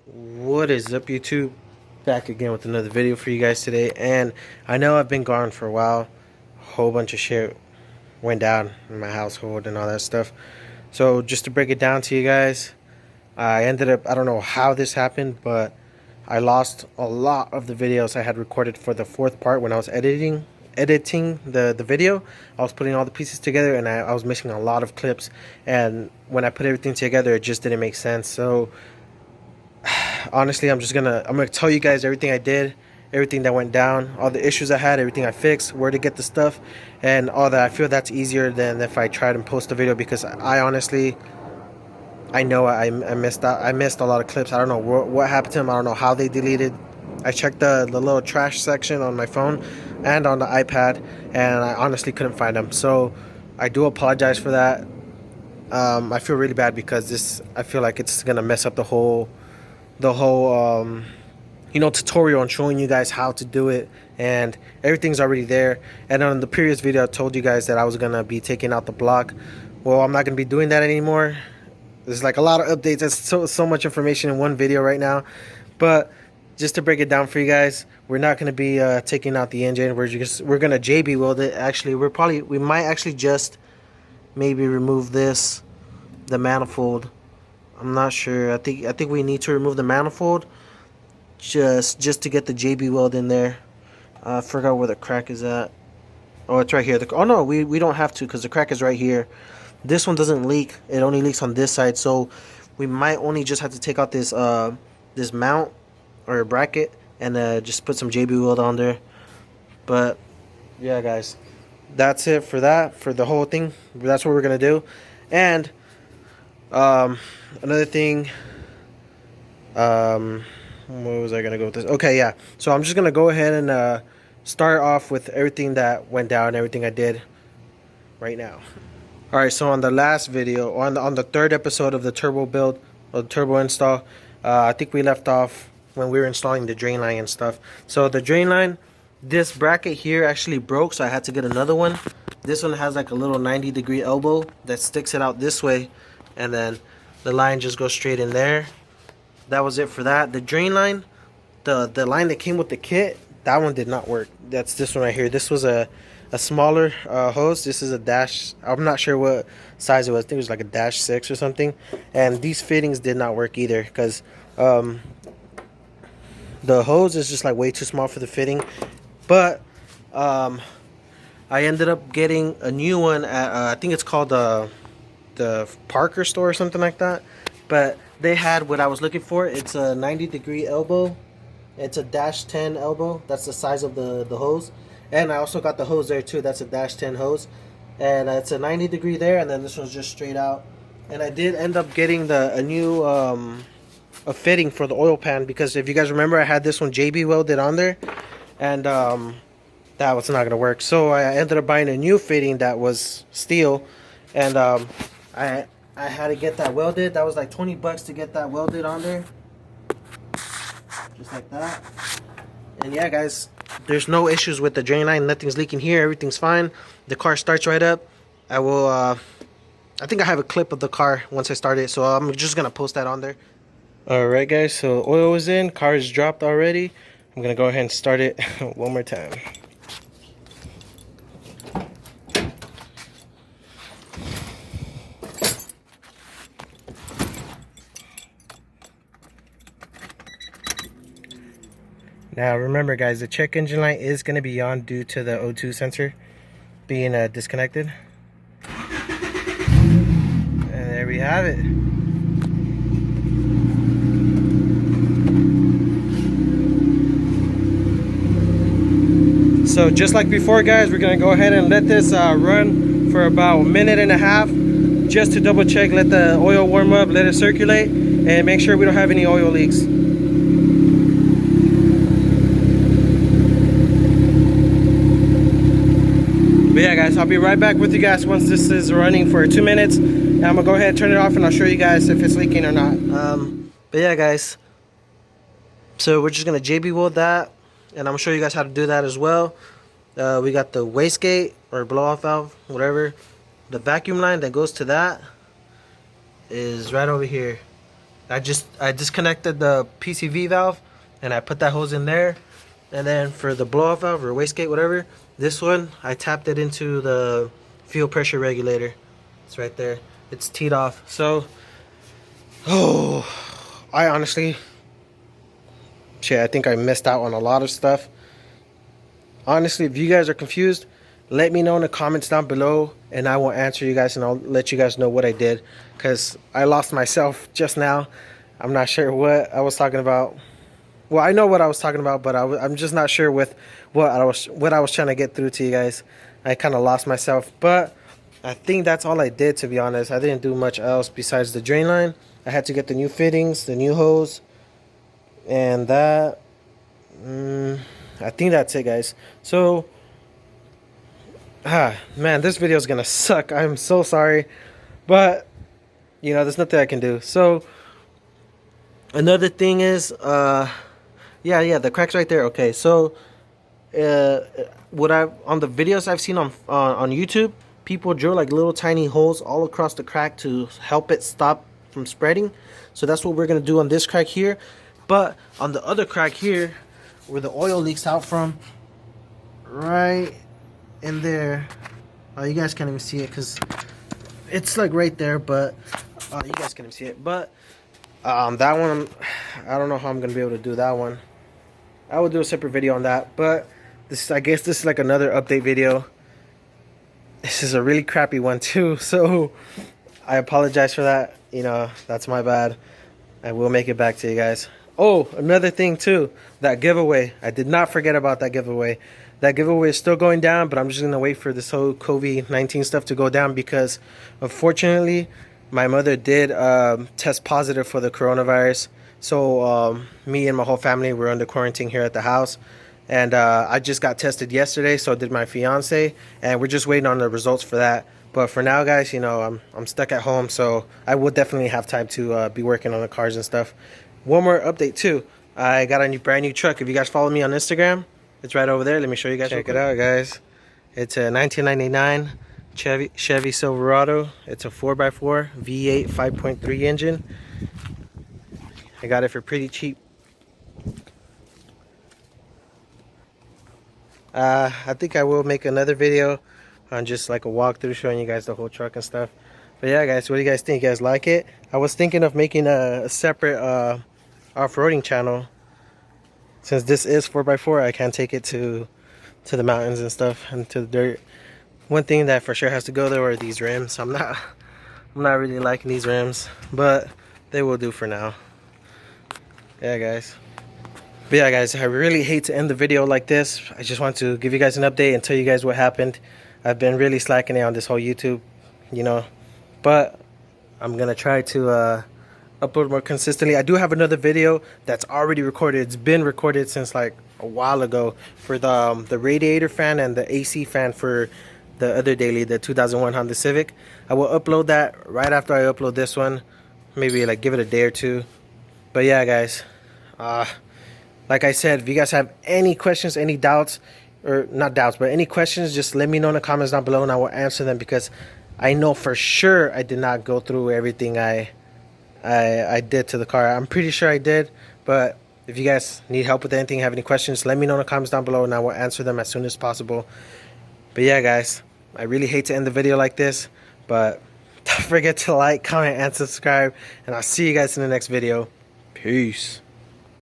What is up, YouTube? Back again with another video for you guys today. And I know I've been gone for a while. A whole bunch of shit went down in my household and all that stuff. So just to break it down to you guys, I ended up, I don't know how this happened, but I lost a lot of the videos I had recorded for the fourth part when I was editing the video. I was putting all the pieces together, and I was missing a lot of clips, and when I put everything together, it just didn't make sense. So honestly, I'm gonna tell you guys everything I did, everything that went down, all the issues I had, everything I fixed, where to get the stuff, and all that. I feel that's easier than if I tried and post a video, because I honestly, I know I missed out. I missed a lot of clips. I don't know what happened to them. I don't know how they deleted. I checked the little trash section on my phone and on the iPad, and I honestly couldn't find them. So I do apologize for that. I feel really bad because I feel like it's gonna mess up the whole tutorial on showing you guys how to do it, and everything's already there. And on the previous video, I told you guys that I was gonna be taking out the block. Well, I'm not gonna be doing that anymore. There's like a lot of updates. There's so much information in one video right now. But just to break it down for you guys, we're not gonna be taking out the engine. We're gonna JB weld it. Actually, we might actually just maybe remove the manifold. I'm not sure. I think we need to remove the manifold just to get the JB weld in there. I forgot where the crack is at. Oh, it's right here. Oh no, we don't have to, because the crack is right here. This one doesn't leak. It only leaks on this side, so we might only just have to take out this this mount or bracket and just put some JB weld on there. But yeah, guys, that's it for that, for the whole thing. That's what we're gonna do. And another thing, where was I gonna go with this? Okay, yeah, so I'm just gonna go ahead and start off with everything that went down, everything I did right now. All right, so on the last video, on the third episode of the turbo build, or the turbo install, I think we left off when we were installing the drain line and stuff. So the drain line, this bracket here actually broke, so I had to get another one. This one has like a little 90-degree elbow that sticks it out this way, and then the line just goes straight in there. That was it for that. The drain line, the line that came with the kit, that one did not work. That's this one right here. This was a smaller hose. This is a dash, I'm not sure what size it was. I think it was like a dash 6 or something. And these fittings did not work either, because the hose is just like way too small for the fitting. But I ended up getting a new one at I think it's called the Parker store or something like that. But they had what I was looking for. It's a 90-degree elbow. It's a dash 10 elbow. That's the size of the hose. And I also got the hose there too. That's a dash 10 hose. And it's a 90-degree there, and then this one's just straight out. And I did end up getting a new a fitting for the oil pan, because if you guys remember, I had this one JB welded on there, and that was not gonna work. So I ended up buying a new fitting that was steel, and I had to get that welded. That was like 20 bucks to get that welded on there, just like that. And yeah, guys, there's no issues with the drain line. Nothing's leaking here. Everything's fine. The car starts right up. I will I think I have a clip of the car once I start it, so I'm just gonna post that on there. Alright, guys, so oil is in, car is dropped already. I'm gonna go ahead and start it one more time. Now remember, guys, the check engine light is going to be on due to the O2 sensor being disconnected. And there we have it. So just like before, guys, we're going to go ahead and let this run for about a minute and a half, just to double check, let the oil warm up, let it circulate, and make sure we don't have any oil leaks. But yeah, guys, I'll be right back with you guys once this is running for 2 minutes. And I'm gonna go ahead and turn it off, and I'll show you guys if it's leaking or not. But yeah, guys, so we're just gonna JB weld that, and I'm gonna show you guys how to do that as well. We got the wastegate or blow off valve, whatever. The vacuum line that goes to that is right over here. I disconnected the PCV valve and I put that hose in there. And then for the blow off valve or wastegate, whatever, this one I tapped it into the fuel pressure regulator. It's right there. It's teed off. So I honestly, shit, I think I missed out on a lot of stuff. Honestly, if you guys are confused, let me know in the comments down below and I will answer you guys and I'll let you guys know what I did, because I lost myself just now. I'm not sure what I was talking about. Well, I know what I was talking about, but I'm just not sure with what I was trying to get through to you guys. I kind of lost myself, but I think that's all I did, to be honest. I didn't do much else besides the drain line. I had to get the new fittings, the new hose, and that. I think that's it, guys. So, man, this video is gonna suck. I'm so sorry, but you know, there's nothing I can do. So, another thing is, yeah, the crack's right there. Okay, so, on the videos I've seen on YouTube, people drill like little tiny holes all across the crack to help it stop from spreading. So that's what we're gonna do on this crack here. But on the other crack here, where the oil leaks out from, right in there, you guys can't even see it because it's like right there, but you guys can't even see it. But that one, I don't know how I'm gonna be able to do that one. I will do a separate video on that, but this, I guess this is like another update video. This is a really crappy one too, so I apologize for that. You know, that's my bad. I will make it back to you guys. Oh, another thing too, that giveaway. I did not forget about that giveaway. That giveaway is still going down, but I'm just gonna wait for this whole COVID-19 stuff to go down, because unfortunately my mother did test positive for the coronavirus. So me and my whole family were under quarantine here at the house, and I just got tested yesterday, so did my fiance, and we're just waiting on the results for that. But for now, guys, you know, I'm stuck at home, so I will definitely have time to be working on the cars and stuff. One more update too, I got a brand new truck. If you guys follow me on Instagram, it's right over there. Let me show you guys. Check it out, guys. It's a 1999 Chevy Silverado. It's a 4x4 V8 5.3 engine. I got it for pretty cheap. I think I will make another video on just like a walkthrough showing you guys the whole truck and stuff. But yeah, guys, what do you guys think? You guys like it? I was thinking of making a separate off-roading channel. Since this is 4x4, I can't take it to the mountains and stuff and to the dirt. One thing that for sure has to go there are these rims. I'm not really liking these rims, but they will do for now. Yeah, guys. But yeah, guys, I really hate to end the video like this. I just want to give you guys an update and tell you guys what happened. I've been really slacking it on this whole YouTube, you know, but I'm gonna try to upload more consistently. I do have another video that's already recorded. It's been recorded since like a while ago for the radiator fan and the AC fan for the other daily, the 2001 Honda Civic. I will upload that right after I upload this one, maybe like give it a day or two. But yeah, guys, like I said, if you guys have any questions, any doubts, or not doubts, but any questions, just let me know in the comments down below and I will answer them, because I know for sure I did not go through everything I did to the car. I'm pretty sure I did, but if you guys need help with anything, have any questions, let me know in the comments down below and I will answer them as soon as possible. But yeah, guys, I really hate to end the video like this, but don't forget to like, comment, and subscribe, and I'll see you guys in the next video. Peace.